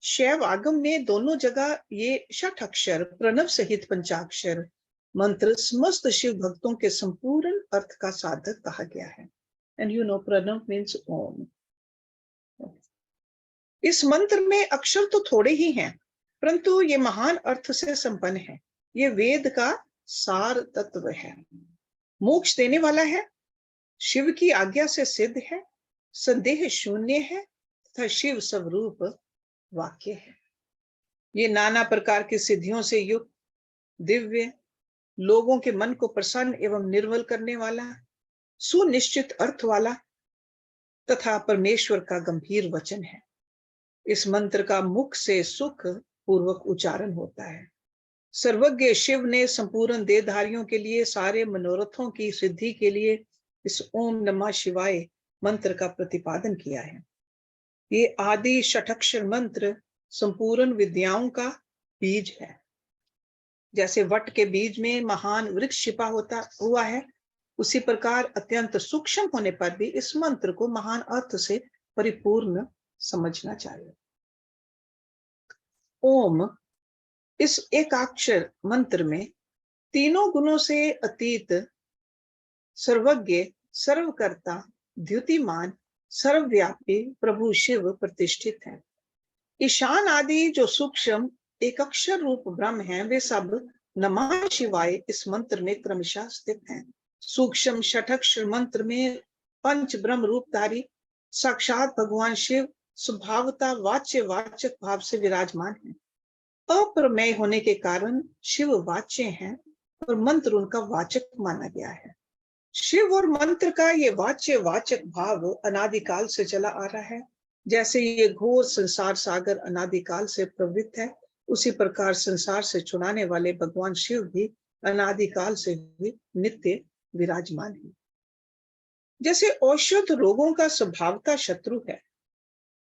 शैव आगम में दोनों जगह ये 6 अक्षर प्रणव सहित पंचाक्षर मंत्र समस्त शिव भक्तों के संपूर्ण अर्थ का साधक कहा गया है। And you know pranav means Om. इस मंत्र में अक्षर तो थोड़े ही हैं, परंतु ये महान अर्थ से संपन्न है। ये वेद का सार तत्व है, मोक्ष देने वाला है, शिव की आज्ञा से सिद्ध है, संदेह शून्य है तथा शिव स्वरूप वाक्य है। ये नाना प्रकार की सिद्धियों से युक्त, दिव्य, लोगों के मन को प्रसन्न एवं निर्मल करने वाला, सुनिश्चित अर्थ वाला तथा परमेश्वर का गंभीर वचन है। इस मंत्र का मुख से सुख पूर्वक उच्चारण होता है। सर्वज्ञ शिव ने संपूर्ण देहधारियों के लिए सारे मनोरथों की सिद्धि के लिए इस ओम नमः शिवाय मंत्र का प्रतिपादन किया है। ये आदि षटक्षर मंत्र संपूर्ण विद्याओं का बीज है। जैसे वट के बीज में महान वृक्ष छिपा हुआ है, उसी प्रकार अत्यंत सूक्ष्म होने पर भी इस मंत्र को महान अर्थ से परिपूर्ण समझना चाहिए। ओम इस एकाक्षर मंत्र में तीनों गुणों से अतीत, सर्वज्ञ, सर्वकर्ता, द्युतिमान, सर्वव्यापी प्रभु शिव प्रतिष्ठित है। ईशान आदि जो सूक्ष्म एक अक्षर रूप ब्रह्म हैं, वे सब नमः शिवाय इस मंत्र में क्रमशः स्थित हैं। सूक्ष्म षटक्षर मंत्र में पंच ब्रह्म रूपधारी साक्षात भगवान शिव स्वभावता वाच्य वाचक भाव से विराजमान है। अप्रमेय होने के कारण शिव वाच्य हैं और मंत्र उनका वाचक माना गया है। शिव और मंत्र का ये वाच्य वाचक भाव अनादिकाल से चला आ रहा है। जैसे ये घोर संसार सागर अनादिकाल से प्रवृत्त है, उसी प्रकार संसार से छुड़ाने वाले भगवान शिव भी अनादिकाल से भी नित्य विराजमान है। जैसे औषध रोगों का स्वभावता शत्रु है,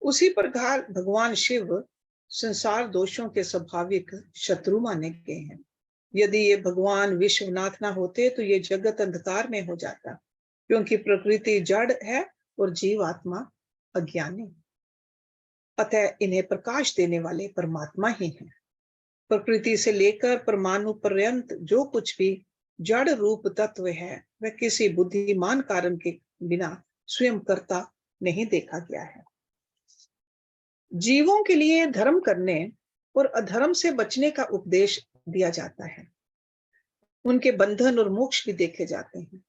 उसी प्रकार भगवान शिव संसार दोषों के स्वाभाविक शत्रु माने गए हैं। यदि ये भगवान विश्वनाथ ना होते तो ये जगत अंधकार में हो जाता, क्योंकि प्रकृति जड़ है और जीव आत्मा अज्ञानी। अतः इन्हें प्रकाश देने वाले परमात्मा ही हैं। प्रकृति से लेकर परमाणु पर्यंत जो कुछ भी जड़ रूप तत्व है, वह किसी बुद्धिमान कारण के बिना स्वयं करता नहीं देखा गया है। जीवों के लिए धर्म करने और अधर्म से बचने का उपदेश दिया जाता है। उनके बंधन और मोक्ष भी देखे जाते हैं।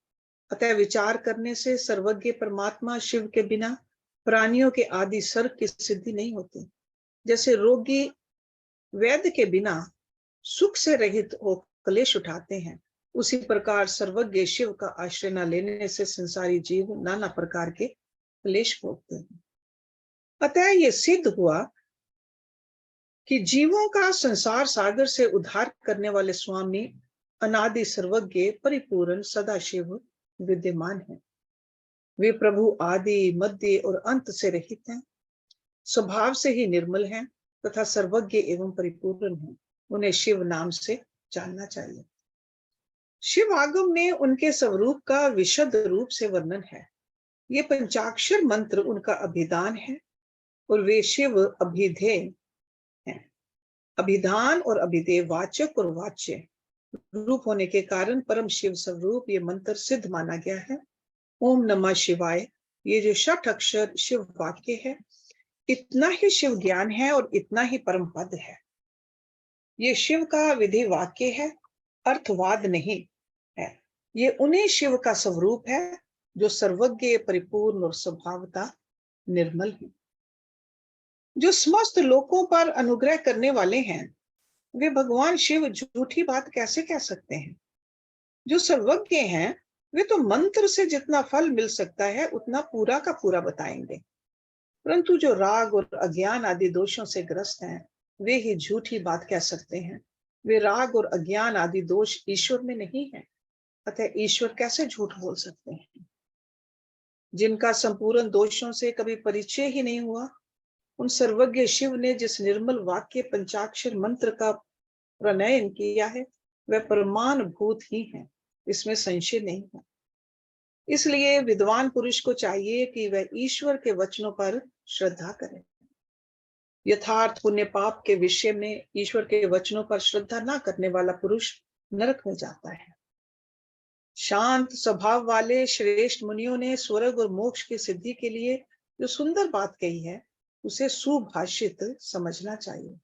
अतः विचार करने से सर्वज्ञ परमात्मा शिव के बिना प्राणियों के आदि सर्ग की सिद्धि नहीं होती। जैसे रोगी वैद्य के बिना सुख से रहित हो क्लेश उठाते हैं, उसी प्रकार सर्वज्ञ शिव का आश्रय न लेने से संसारी जीव नाना प्रकार के क्लेश भोगते हैं। अतः ये सिद्ध हुआ कि जीवों का संसार सागर से उद्धार करने वाले स्वामी अनादि सर्वज्ञ परिपूर्ण सदाशिव विद्यमान है। वे प्रभु आदि मध्य और अंत से रहित हैं, स्वभाव से ही निर्मल हैं तथा सर्वज्ञ एवं परिपूर्ण हैं। उन्हें शिव नाम से जानना चाहिए। शिव आगम में उनके स्वरूप का विशद रूप से वर्णन है। ये पंचाक्षर मंत्र उनका अभिधान है और वे शिव अभिधेय हैं। अभिधान और अभिधेय वाचक और वाच्य रूप होने के कारण परम शिव स्वरूप ये मंत्र सिद्ध माना गया है। ओम नमः शिवाय ये जो षट अक्षर शिव वाक्य है, इतना ही शिव ज्ञान है और इतना ही परम पद है। ये शिव का विधि वाक्य है, अर्थवाद नहीं है। ये उन्हीं शिव का स्वरूप है जो सर्वज्ञ परिपूर्ण और स्वभावता निर्मल है। जो समस्त लोकों पर अनुग्रह करने वाले हैं, वे भगवान शिव झूठी बात कैसे कह सकते हैं? जो सर्वज्ञ हैं, वे तो मंत्र से जितना फल मिल सकता है उतना पूरा का पूरा बताएंगे, परंतु जो राग और अज्ञान आदि दोषों से ग्रस्त हैं, वे ही झूठी बात कह सकते हैं। वे राग और अज्ञान आदि दोष ईश्वर में नहीं है, अतः ईश्वर कैसे झूठ बोल सकते हैं? जिनका संपूर्ण दोषों से कभी परिचय ही नहीं हुआ, उन सर्वज्ञ शिव ने जिस निर्मल वाक्य पंचाक्षर मंत्र का प्रणयन किया है, वह प्रमाण भूत ही है, इसमें संशय नहीं है। इसलिए विद्वान पुरुष को चाहिए कि वह ईश्वर के वचनों पर श्रद्धा करे। यथार्थ पुण्य पाप के विषय में ईश्वर के वचनों पर श्रद्धा न करने वाला पुरुष नरक में जाता है। शांत स्वभाव वाले श्रेष्ठ मुनियों ने स्वर्ग और मोक्ष की सिद्धि के लिए जो सुंदर बात कही है, उसे सुभाषित समझना चाहिए।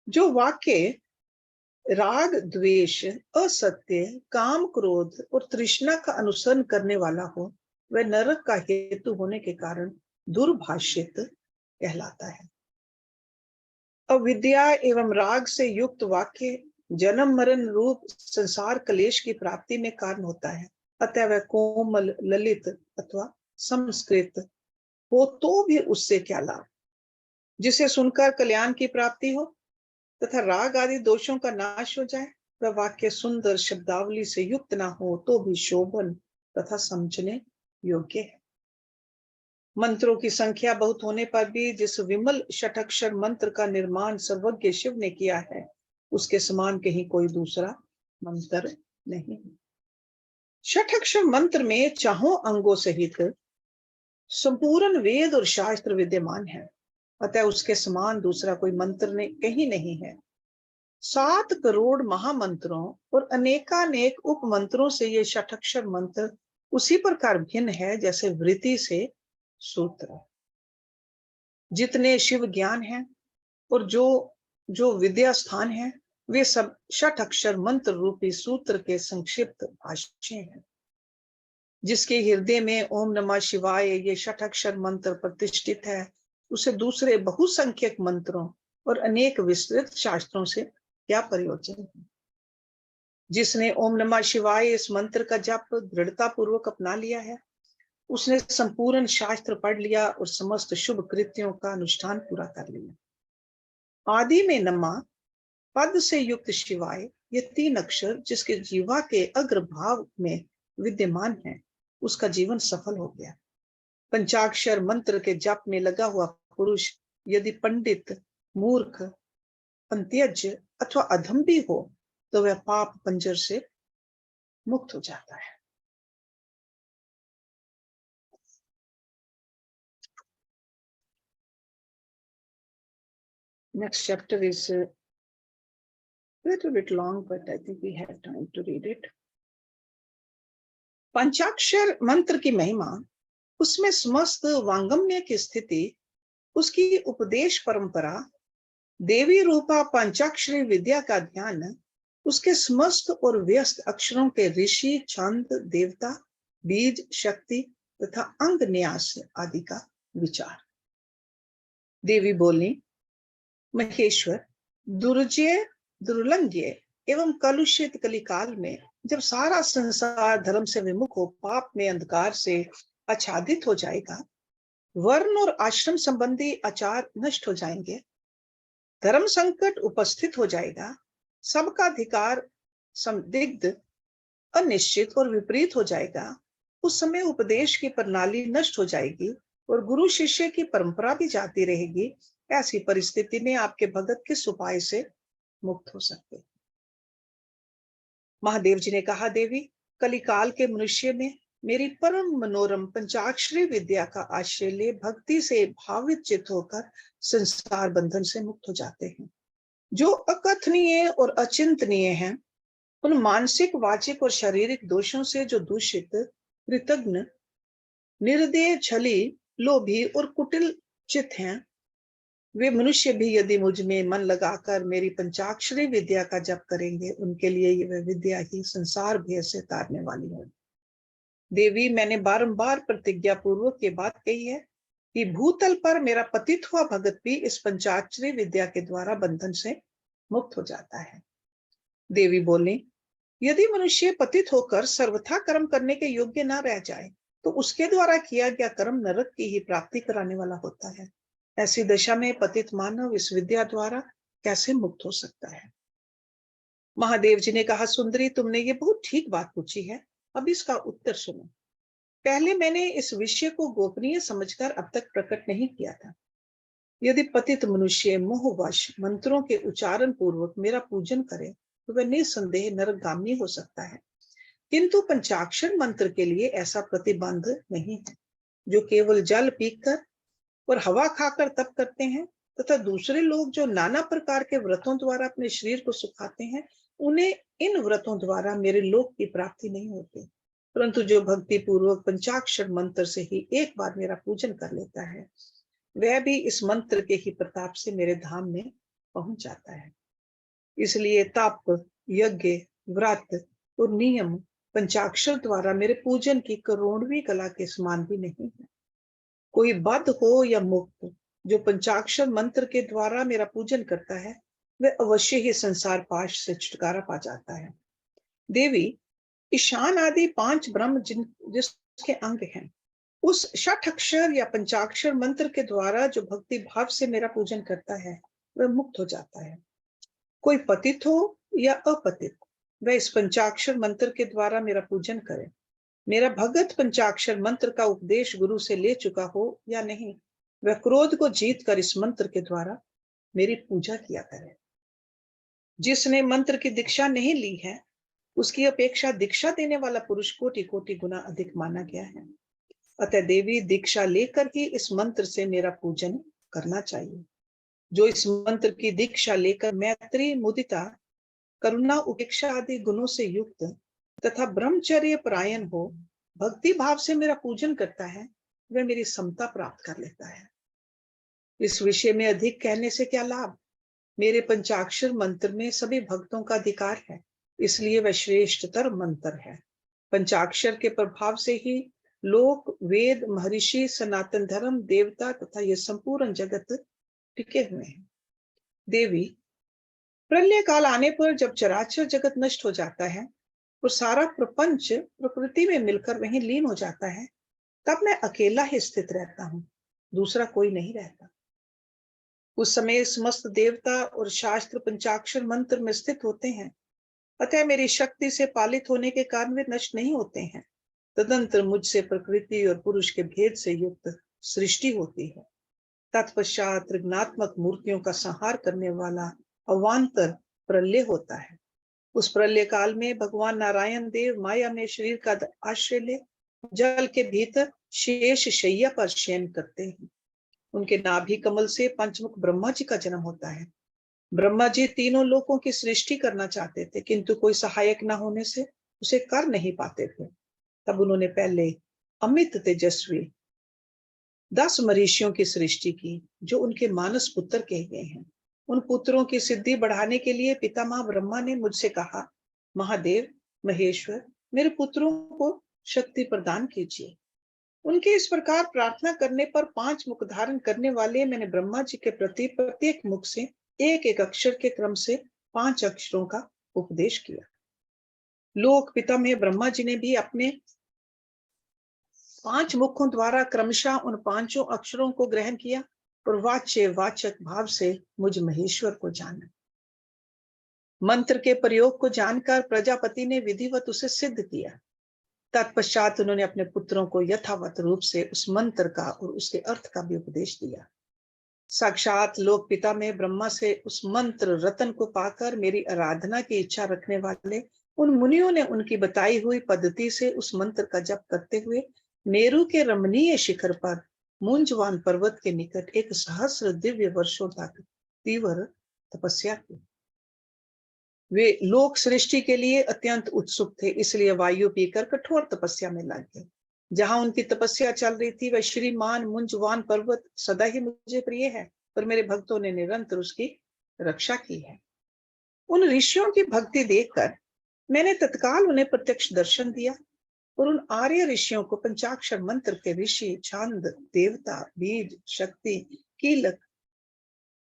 जो वाक्य राग द्वेष, असत्य, काम क्रोध और तृष्णा का अनुसरण करने वाला हो, वह नरक का हेतु होने के कारण दुर्भाषित कहलाता है। अविद्या एवं राग से युक्त वाक्य जन्म मरण रूप संसार कलेश की प्राप्ति में कारण होता है। अतः वह कोमल, ललित अथवा संस्कृत हो तो भी उससे क्या लाभ। जिसे सुनकर कल्याण की प्राप्ति हो तथा राग आदि दोषों का नाश हो जाए, वह वाक्य सुंदर शब्दावली से युक्त ना हो तो भी शोभन तथा समझने योग्य है। मंत्रों की संख्या बहुत होने पर भी जिस विमल षटक्षर मंत्र का निर्माण सर्वज्ञ शिव ने किया है, उसके समान कहीं कोई दूसरा मंत्र नहीं। षटक्षर मंत्र में चाहों अंगों सहित संपूर्ण वेद और शास्त्र विद्यमान है, अतः उसके समान दूसरा कोई मंत्र कहीं नहीं है। 7 करोड़ महामंत्रों और अनेकानेक उप मंत्रों से ये षटक्षर मंत्र उसी प्रकार भिन्न है जैसे वृत्ति से सूत्र। जितने शिव ज्ञान है और जो विद्या स्थान है, वे सब षटक्षर मंत्र रूपी सूत्र के संक्षिप्त भाष्य हैं। जिसके हृदय में ओम नमः शिवाय ये षटक्षर मंत्र प्रतिष्ठित है, उसे दूसरे बहुसंख्यक मंत्रों और अनेक विस्तृत शास्त्रों से क्या प्रयोजन है। जिसने ओम नमः शिवाय इस मंत्र का जप दृढ़ता पूर्वक अपना लिया है, उसने संपूर्ण शास्त्र पढ़ लिया और समस्त शुभ कृत्यों का अनुष्ठान पूरा कर लिया। आदि में नमः, पद से युक्त शिवाय, ये 3 अक्षर जिसके जीवा के अग्रभाव में विद्यमान है, उसका जीवन सफल हो गया। पंचाक्षर मंत्र के जप में लगा हुआ पुरुष यदि पंडित, मूर्ख, पंत्यज अथवा अधम भी हो तो वह पाप पंजर से मुक्त हो जाता है। Next chapter is a little bit long, but I think we have time to read it. पंचाक्षर मंत्र की महिमा, उसमें समस्त वांगम्य की स्थिति, उसकी उपदेश परंपरा, देवी रूपा पंचाक्षरी विद्या का ध्यान, उसके समस्त और व्यस्त अक्षरों के ऋषि, छंद, देवता, बीज, शक्ति तथा अंग न्यास आदि का विचार। देवी बोली, महेश्वर, दुर्जय, दुर्लंघ्य एवं कलुषित कलिकाल में जब सारा संसार धर्म से विमुख हो पाप में अंधकार से आच्छादित हो जाएगा, वर्ण और आश्रम संबंधी आचार नष्ट हो जाएंगे, धर्म संकट उपस्थित हो जाएगा, सबका अधिकार संदिग्ध, अनिश्चित और विपरीत हो जाएगा, उस समय उपदेश की प्रणाली नष्ट हो जाएगी और गुरु शिष्य की परंपरा भी जाती रहेगी। ऐसी परिस्थिति में आपके भगत किस उपाय से मुक्त हो सकते। महादेव जी ने कहा, देवी, कलिकाल के मनुष्य में मेरी परम मनोरम पंचाक्षरी विद्या का आश्रय ले भक्ति से भावित चित होकर संसार बंधन से मुक्त हो जाते हैं। जो अकथनीय और अचिंतनीय हैं, उन मानसिक, वाचिक और शारीरिक दोषों से जो दूषित, कृतघ्न, निर्दय, छली, लोभी और कुटिल चित हैं, वे मनुष्य भी यदि मुझ में मन लगाकर मेरी पंचाक्षरी विद्या का जप करेंगे, उनके लिए वह विद्या ही संसार भय से तारने वाली है। देवी, मैंने बारंबार प्रतिज्ञा पूर्वक ये बात कही है कि भूतल पर मेरा पतित हुआ भगत भी इस पंचाक्षरी विद्या के द्वारा बंधन से मुक्त हो जाता है। देवी बोली, यदि मनुष्य पतित होकर सर्वथा कर्म करने के योग्य न रह जाए, तो उसके द्वारा किया गया कर्म नरक की ही प्राप्ति कराने वाला होता है। ऐसी दशा में पतित मानव इस विद्या द्वारा कैसे मुक्त हो सकता है। महादेव जी ने कहा, सुंदरी, तुमने ये बहुत ठीक बात पूछी है, अब इसका उत्तर सुनो। पहले मैंने इस विषय को गोपनीय समझकर अब तक प्रकट नहीं किया था। यदि पतित मनुष्य मोहवश मंत्रों के उच्चारण पूर्वक मेरा पूजन करे तो वह निसंदेह नरकगामी हो सकता है, किंतु पंचाक्षर मंत्र के लिए ऐसा प्रतिबंध नहीं है। जो केवल जल पीकर और हवा खाकर तप करते हैं तथा दूसरे लोग जो नाना प्रकार के व्रतों द्वारा अपने शरीर को सुखाते हैं, उन्हें इन व्रतों द्वारा मेरे लोक की प्राप्ति नहीं होती, परंतु जो भक्ति पूर्वक पंचाक्षर मंत्र से ही एक बार मेरा पूजन कर लेता है, वह भी इस मंत्र के ही प्रताप से मेरे धाम में पहुंच जाता है। इसलिए तप, यज्ञ, व्रत और नियम पंचाक्षर द्वारा मेरे पूजन की करोड़वीं कला के समान भी नहीं है। कोई बद्ध हो या मुक्त, जो पंचाक्षर मंत्र के द्वारा मेरा पूजन करता है, वह अवश्य ही संसार पाश से छुटकारा पा जाता है। देवी, ईशान आदि 5 ब्रह्म जिसके अंग हैं, उस षठ अक्षर या पंचाक्षर मंत्र के द्वारा जो भक्ति भाव से मेरा पूजन करता है, वह मुक्त हो जाता है। कोई पतित हो या अपतित, वह इस पंचाक्षर मंत्र के द्वारा मेरा पूजन करे। मेरा भगत पंचाक्षर मंत्र का उपदेश गुरु से ले चुका हो या नहीं, वह क्रोध को जीत कर इस मंत्र के द्वारा मेरी पूजा किया करे। जिसने मंत्र की दीक्षा नहीं ली है, उसकी अपेक्षा दीक्षा देने वाला पुरुष कोटि कोटि गुना अधिक माना गया है। अतः देवी, दीक्षा लेकर ही इस मंत्र से मेरा पूजन करना चाहिए। जो इस मंत्र की दीक्षा लेकर मैत्री, मुदिता, करुणा, उपेक्षा आदि गुणों से युक्त तथा ब्रह्मचर्य परायण हो, भक्ति भाव से मेरा पूजन करता है, वह मेरी समता प्राप्त कर लेता है। इस विषय में अधिक कहने से क्या लाभ। मेरे पंचाक्षर मंत्र में सभी भक्तों का अधिकार है, इसलिए वह श्रेष्ठतर मंत्र है। पंचाक्षर के प्रभाव से ही लोक, वेद, महर्षि, सनातन धर्म, देवता तथा यह संपूर्ण जगत टिके हुए हैं। देवी, प्रलय काल आने पर जब चराचर जगत नष्ट हो जाता है और सारा प्रपंच प्रकृति में मिलकर वहीं लीन हो जाता है, तब मैं अकेला ही स्थित रहता हूं, दूसरा कोई नहीं रहता। उस समय समस्त देवता और शास्त्र पंचाक्षर मंत्र में स्थित होते हैं, अतः मेरी शक्ति से पालित होने के कारण वे नष्ट नहीं होते हैं। तदंतर मुझसे प्रकृति और पुरुष के भेद से युक्त सृष्टि होती है। तत्पश्चात ऋणात्मक मूर्तियों का संहार करने वाला अवान्तर प्रलय होता है। उस प्रलय काल में भगवान नारायण देव माया में शरीर का आश्रय ले जल के भीतर शेष शैया पर शयन करते हैं। उनके नाभि कमल से पंचमुख ब्रह्मा जी का जन्म होता है। ब्रह्मा जी तीनों लोकों की सृष्टि करना चाहते थे, किंतु कोई सहायक न होने से उसे कर नहीं पाते थे। तब उन्होंने पहले अमित तेजस्वी 10 मरीषियों की सृष्टि की, जो उनके मानस पुत्र कहे गए हैं। उन पुत्रों की सिद्धि बढ़ाने के लिए पितामह ब्रह्मा ने मुझसे कहा, महादेव, महेश्वर, मेरे पुत्रों को शक्ति प्रदान कीजिए। उनके इस प्रकार प्रार्थना करने पर 5 मुख धारण करने वाले मैंने ब्रह्मा जी के प्रति प्रत्येक मुख से एक एक अक्षर के क्रम से 5 अक्षरों का उपदेश किया। लोक पितामह ब्रह्मा जी ने भी अपने 5 मुखों द्वारा क्रमशः उन 5 अक्षरों को ग्रहण किया और वाच्य वाचक भाव से मुझ महेश्वर को जाना। मंत्र के प्रयोग को जानकर प्रजापति ने विधिवत उसे सिद्ध किया। तत्पश्चात उन्होंने अपने पुत्रों को यथावत रूप से उस मंत्र का और उसके अर्थ का भी उपदेश दिया। साक्षात लोक पिता में ब्रह्मा से उस मंत्र रतन को पाकर मेरी आराधना की इच्छा रखने वाले उन मुनियों ने उनकी बताई हुई पद्धति से उस मंत्र का जप करते हुए मेरू के रमणीय शिखर पर मुंजवान पर्वत के निकट 1 सहस्र दिव्य वर्षों तक तीव्र तपस्या की। वे लोक सृष्टि के लिए अत्यंत उत्सुक थे, इसलिए वायु पीकर कठोर तपस्या में लग गए। जहां उनकी तपस्या चल रही थी, वह श्रीमान मुंजवान पर्वत सदा ही मुझे प्रिय है, पर मेरे भक्तों ने निरंतर उसकी रक्षा की है। उन ऋषियों की भक्ति देखकर मैंने तत्काल उन्हें प्रत्यक्ष दर्शन दिया और उन आर्य ऋषियों को पंचाक्षर मंत्र के ऋषि, छंद, देवता, बीज, शक्ति, कीलक,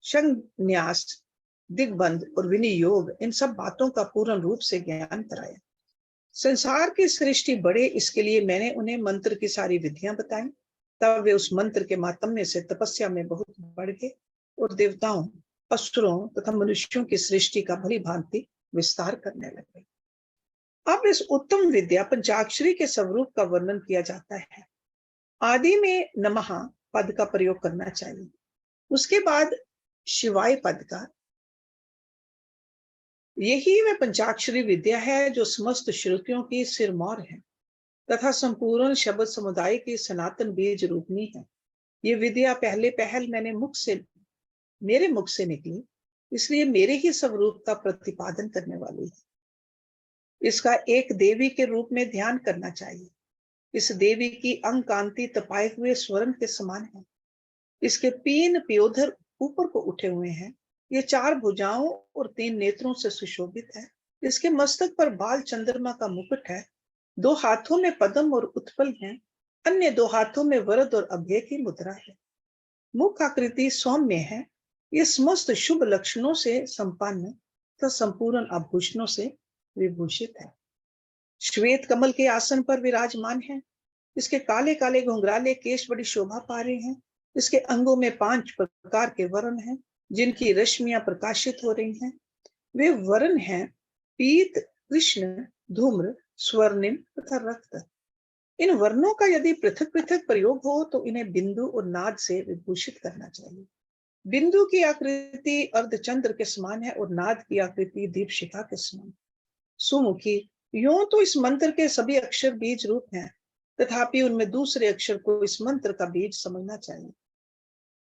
संन्यास, दिग्बंध और विनियोग, इन सब बातों का पूर्ण रूप से ज्ञान कराया। संसार की सृष्टि बढ़े, इसके लिए मैंने उन्हें मंत्र की सारी विधियां बताई। तब वे उस मंत्र के मातम्य से तपस्या में बहुत बढ़ गए और देवताओं, असुरों तथा मनुष्यों की सृष्टि का भली भांति विस्तार करने लगे। अब इस उत्तम विद्या पंचाक्षरी के स्वरूप का वर्णन किया जाता है। आदि में नमः पद का प्रयोग करना चाहिए, उसके बाद शिवाय पद का। यही वह पंचाक्षरी विद्या है जो समस्त श्रुतियों की सिरमौर है तथा संपूर्ण शब्द समुदाय की सनातन बीज रूपनी है। ये विद्या पहले पहल मेरे मुख से निकली, इसलिए मेरे ही स्वरूप का प्रतिपादन करने वाली है। इसका एक देवी के रूप में ध्यान करना चाहिए। इस देवी की अंग कांति तपाए हुए स्वर्ण के समान है। इसके 3 पयोधर ऊपर को उठे हुए हैं ये 4 भुजाओं और 3 नेत्रों से सुशोभित है। इसके मस्तक पर बाल चंद्रमा का मुकुट है। 2 हाथों में पद्म और उत्पल है। अन्य 2 हाथों में वरद और अभय की मुद्रा है। मुख आकृति सौम्य है। ये समस्त शुभ लक्षणों से संपन्न तथा संपूर्ण आभूषणों से विभूषित है। श्वेत कमल के आसन पर विराजमान है। इसके काले काले घुंघराले केश बड़ी शोभा पा रहे हैं। इसके अंगों में 5 प्रकार के वर्ण हैं, जिनकी रश्मियां प्रकाशित हो रही हैं। वे वर्ण हैं पीत, कृष्ण, धूम्र, स्वर्णिम तथा रक्त। इन वर्णों का यदि पृथक पृथक प्रयोग हो तो इन्हें बिंदु और नाद से विभूषित करना चाहिए। बिंदु की आकृति अर्धचंद्र के समान है और नाद की आकृति दीपशिखा के समान। सुमुखी, यूं तो इस मंत्र के सभी अक्षर बीज रूप हैं, तथापि उनमें दूसरे अक्षर को इस मंत्र का बीज समझना चाहिए।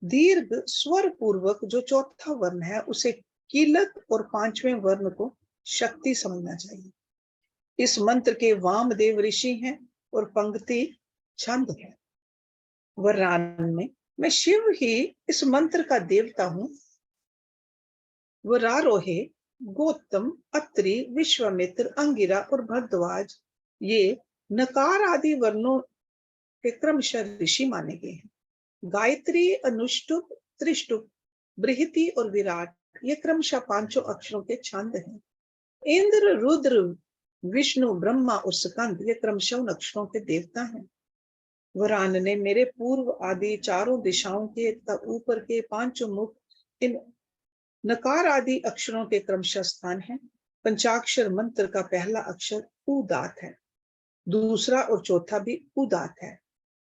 दीर्घ स्वर पूर्वक जो चौथा वर्ण है उसे कीलक और 5वें वर्ण को शक्ति समझना चाहिए। इस मंत्र के वामदेव ऋषि हैं और पंक्ति छंद है। वरान में मैं शिव ही इस मंत्र का देवता हूं। वरारोहे, गौतम, अत्रि, विश्वामित्र, अंगिरा और भरद्वाज ये नकार आदि वर्णों के क्रमशः ऋषि माने गए हैं। गायत्री, अनुष्टुप, त्रिष्टुप, बृहति और विराट ये क्रमशः 5 अक्षरों के छंद हैं। इंद्र, रुद्र, विष्णु, ब्रह्मा और स्कंद ये क्रमशः उन अक्षरों के देवता हैं। वरान ने मेरे पूर्व आदि 4 दिशाओं के तथा ऊपर के 5 मुख इन नकार आदि अक्षरों के क्रमशः स्थान है। पंचाक्षर मंत्र का पहला अक्षर उदात है, दूसरा और चौथा भी उदात है,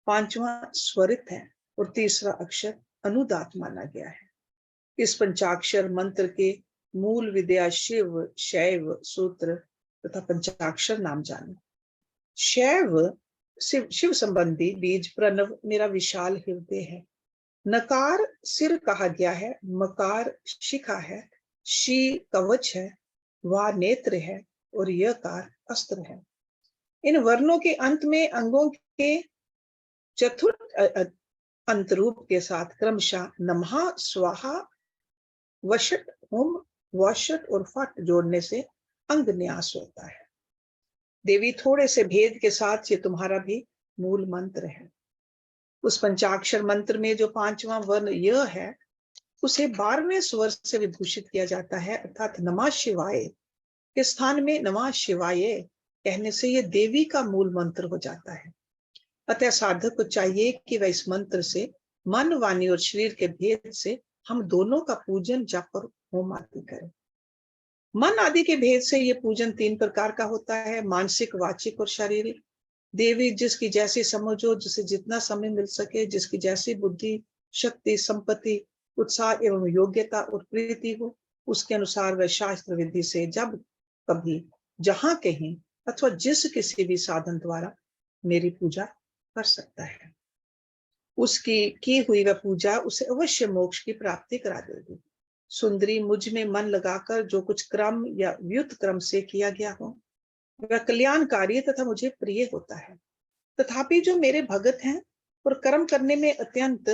5वां स्वरित है और तीसरा अक्षर अनुदात माना गया है। इस पंचाक्षर मंत्र के मूल विद्या शिव, शैव, सूत्र तथा पंचाक्षर नाम जाने। शैव शिव संबंधी बीज प्रणव मेरा विशाल हृदय है। नकार सिर कहा गया है, मकार शिखा है, शी कवच है, वा नेत्र है और यकार अस्त्र है। इन वर्णों के अंत में अंगों के चतुर्थ अंतरूप के साथ क्रमशः नमः, स्वाहा, वशट, हुम, वशट और फट जोड़ने से अंग न्यास होता है। देवी थोड़े से भेद के साथ ये तुम्हारा भी मूल मंत्र है। उस पंचाक्षर मंत्र में जो 5वां वर्ण य है उसे 12वें स्वर से विभूषित किया जाता है, अर्थात नमः शिवाय के स्थान में नमः शिवाय कहने से यह देवी का मूल मंत्र हो जाता है। अतः साधक को चाहिए कि वह इस मंत्र से मन, वाणी और शरीर के भेद से हम दोनों का पूजन, जप और होम आदि करें। मन आदि के भेद से यह पूजन 3 प्रकार का होता है, मानसिक, वाचिक और शारीरिक। देवी जिसकी जैसी समझ हो, जिसे जितना समय मिल सके, जिसकी जैसी बुद्धि, शक्ति, संपत्ति, उत्साह एवं योग्यता और प्रीति हो, उसके अनुसार वह शास्त्र विधि से जब कभी, जहां कहीं अथवा जिस किसी भी साधन द्वारा मेरी पूजा कर सकता है। उसकी की हुई वह पूजा उसे अवश्य मोक्ष की प्राप्ति करा देगी। सुंदरी, मुझ में मन लगाकर जो कुछ क्रम या व्युत क्रम से किया गया हो वह कल्याणकारी तथा मुझे प्रिय होता है। तथापि जो मेरे भगत हैं और कर्म करने में अत्यंत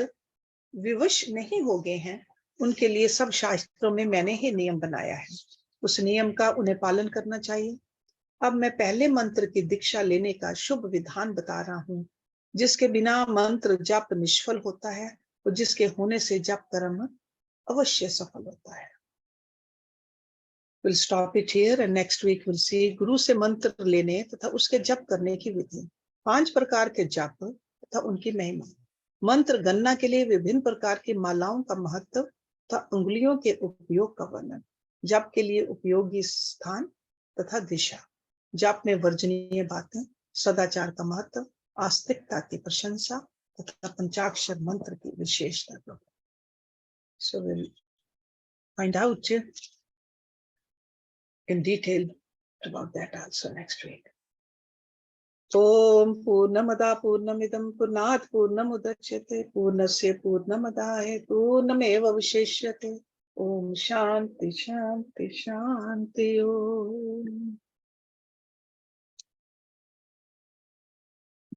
विवश नहीं हो गए हैं, उनके लिए सब शास्त्रों में मैंने ही नियम बनाया है। उस नियम का उन्हें पालन करना चाहिए। अब मैं पहले मंत्र की दीक्षा लेने का शुभ विधान बता रहा हूं, जिसके बिना मंत्र जप निष्फल होता है और जिसके होने से जप कर्म अवश्य सफल होता है। We'll stop it here and next week we'll see गुरु से मंत्र लेने तथा उसके जप करने की विधि, 5 प्रकार के जप तथा उनकी महिमा, मंत्र गणना के लिए विभिन्न प्रकार की मालाओं का महत्व तथा उंगलियों के उपयोग का वर्णन, जप के लिए उपयोगी स्थान तथा दिशा, जप में वर्जनीय बातें, सदाचार का महत्व, आस्तिकता की प्रशंसा तथा पंचाक्षर मंत्र की विशेषता। So we'll find out in detail about that also next week. Om Purnamada Purnamidam Purnat Purnamudachyate Purnasya Purnamadaye Purnameva Visheshyate. Om Shanti Shanti Shanti Om.